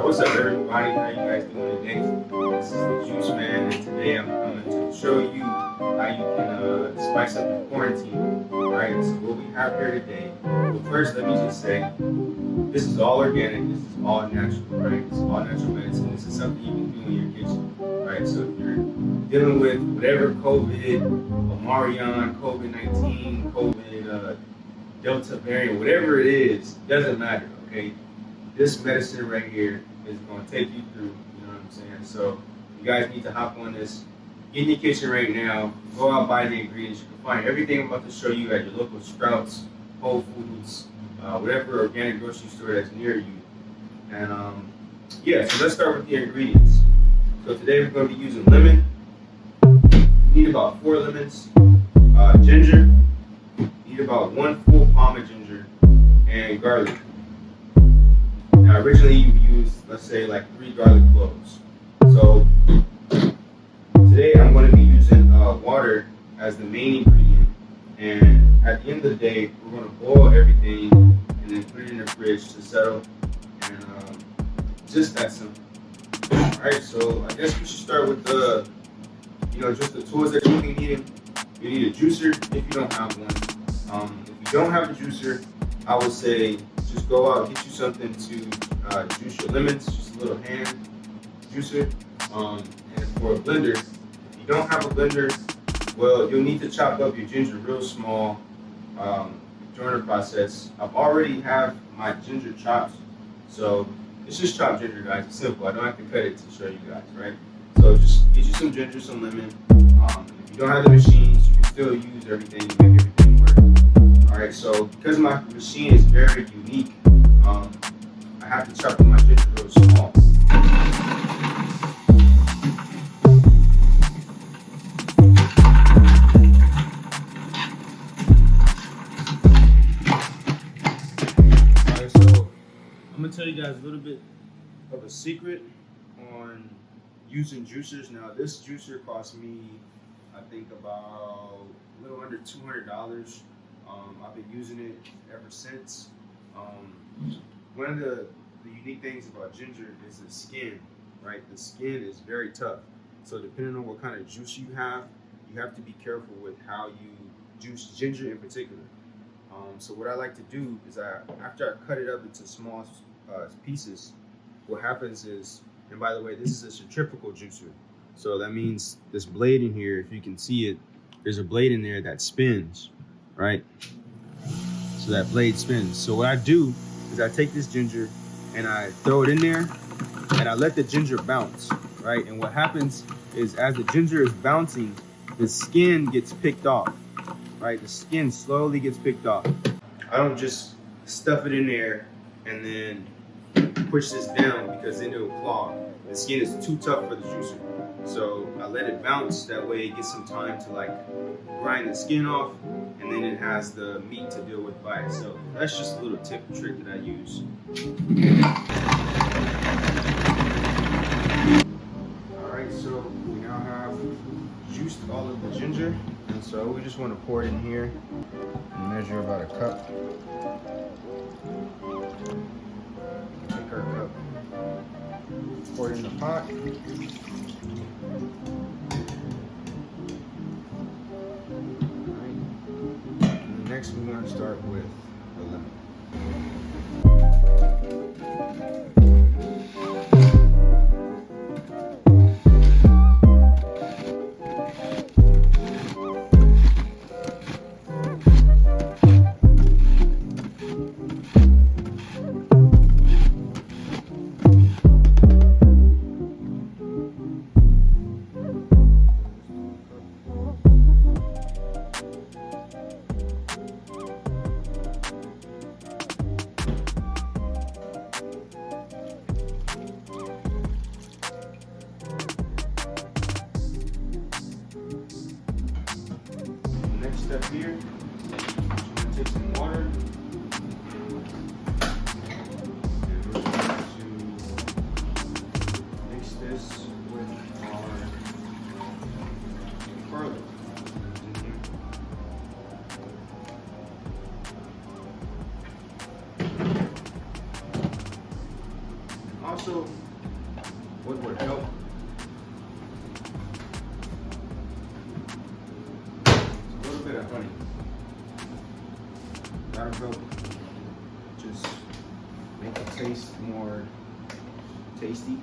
What's up, everybody? How you guys doing today? This is the Juice Man, and today I'm coming to show you how you can spice up your quarantine. Alright, so what we have here today, well, first let me just say, this is all organic, this is all natural, right? It's all natural medicine. This is something you can do in your kitchen, right? So if you're dealing with whatever COVID, Omarion, COVID-19, COVID, Delta variant, whatever it is, doesn't matter, okay? This medicine right here is going to take you through, you know what I'm saying? So you guys need to hop on this, get in your kitchen right now, go out, buy the ingredients. You can find everything I'm about to show you at your local Sprouts, Whole Foods, whatever organic grocery store that's near you. And yeah, so let's start with the ingredients. So today we're going to be using lemon. You need about 4 lemons, ginger, you need about 1 full palm of ginger, and garlic. Now, originally you used, let's say, like 3 garlic cloves. So today I'm going to be using water as the main ingredient. And at the end of the day, we're going to boil everything and then put it in the fridge to settle. And just that simple. All right, so I guess we should start with the, just the tools that you'll be needing. You need a juicer if you don't have one. If you don't have a juicer, I would say just go out and get you something to juice your lemons, just a little hand juicer. And for a blender, if you don't have a blender, well, you'll need to chop up your ginger real small during the process. I've already have my ginger chopped, so it's just chopped ginger, guys. It's simple. I don't have to cut it to show you guys, right? So just get you some ginger, some lemon. If you don't have the machines, you can still use everything to make everything work. All right, so because my machine is very unique, I have to chop up my ginger real small. Alright, so I'm gonna tell you guys a little bit of a secret on using juicers. Now, this juicer cost me, I think, about a little under $200. I've been using it ever since. One of the unique things about ginger is the skin, right? The skin is very tough. So depending on what kind of juice you have to be careful with how you juice ginger in particular. So what I like to do is after I cut it up into small pieces, what happens is, and by the way, this is a centrifugal juicer. So that means this blade in here, if you can see it, there's a blade in there that spins, right? So that blade spins. So what I do is I take this ginger and I throw it in there and I let the ginger bounce, right? And what happens is as the ginger is bouncing, the skin gets picked off, right? The skin slowly gets picked off. I don't just stuff it in there and then push this down because then it'll clog. The skin is too tough for the juicer. So I let it bounce, that way it gets some time to like grind the skin off, and then it has the meat to deal with by itself. That's just a little tip and trick that I use. Alright, so we now have juiced all of the ginger, and so we just want to pour it in here and measure about a cup. Take our cup, pour it in the pot. Next, we're going to start with the lemon. Next step here, I'm going to take some water and we're going to mix this with our garlic. also, what would help? A little bit of honey. That'll help just make it taste more tasty.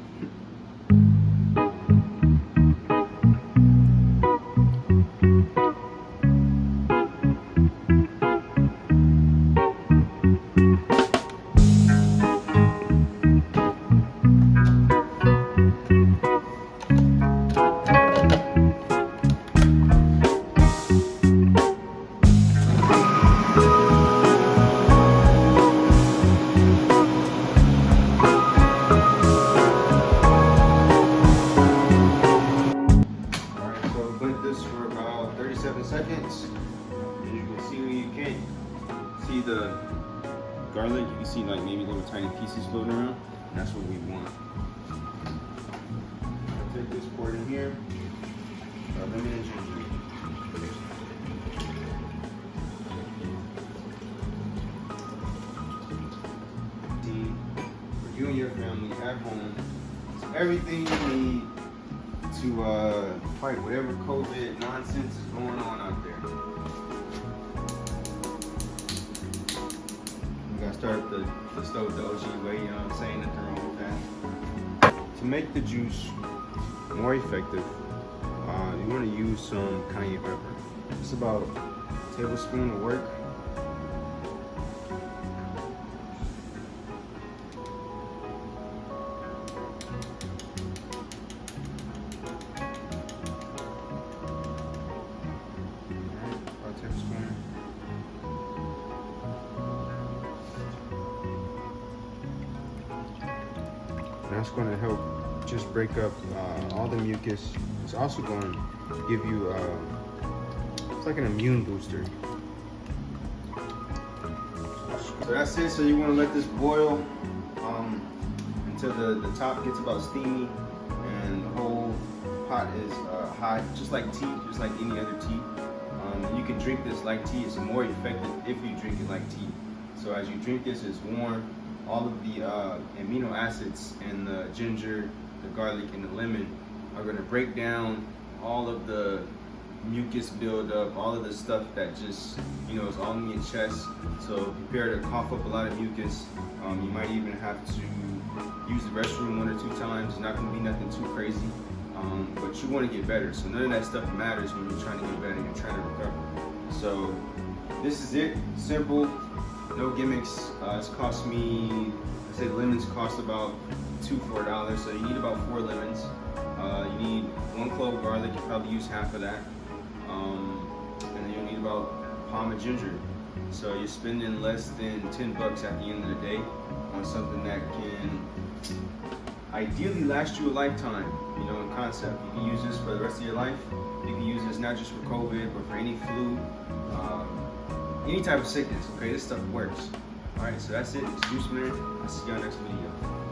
For about 37 seconds. And you can see you can't see the garlic. You can see like maybe little tiny pieces floating around. And that's what we want. I'll take this, pour it in here. Lemon and ginger. For you and your family at home, it's everything you need to fight whatever COVID nonsense is going on out there. We gotta start the stove the OG way, you know what I'm saying, nothing wrong with that. To make the juice more effective, you want to use some cayenne pepper. It's about a tablespoon of work. That's going to help just break up all the mucus. It's also going to give you, it's like an immune booster. So that's it. So you want to let this boil until the top gets about steamy and the whole pot is hot, just like tea, just like any other tea. You can drink this like tea. It's more effective if you drink it like tea. So as you drink this, it's warm. All of the amino acids in the ginger, the garlic, and the lemon are going to break down all of the mucus buildup, all of the stuff that just, you know, is all in your chest. So prepare to cough up a lot of mucus. You might even have to use the restroom 1 or 2 times. It's not going to be nothing too crazy, but you want to get better. So none of that stuff matters when you're trying to get better and you're trying to recover. So this is it, simple. No gimmicks. It's cost me, I said lemons cost about $2 for $1, so you need about 4 lemons. You need 1 clove of garlic, you probably use half of that. And then you'll need about a palm of ginger. So you're spending less than $10 at the end of the day on something that can ideally last you a lifetime, you know, in concept. You can use this for the rest of your life. You can use this not just for COVID, but for any flu, any type of sickness, okay? This stuff works. All right, so that's it. It's Juice Man. I'll see you on the next video.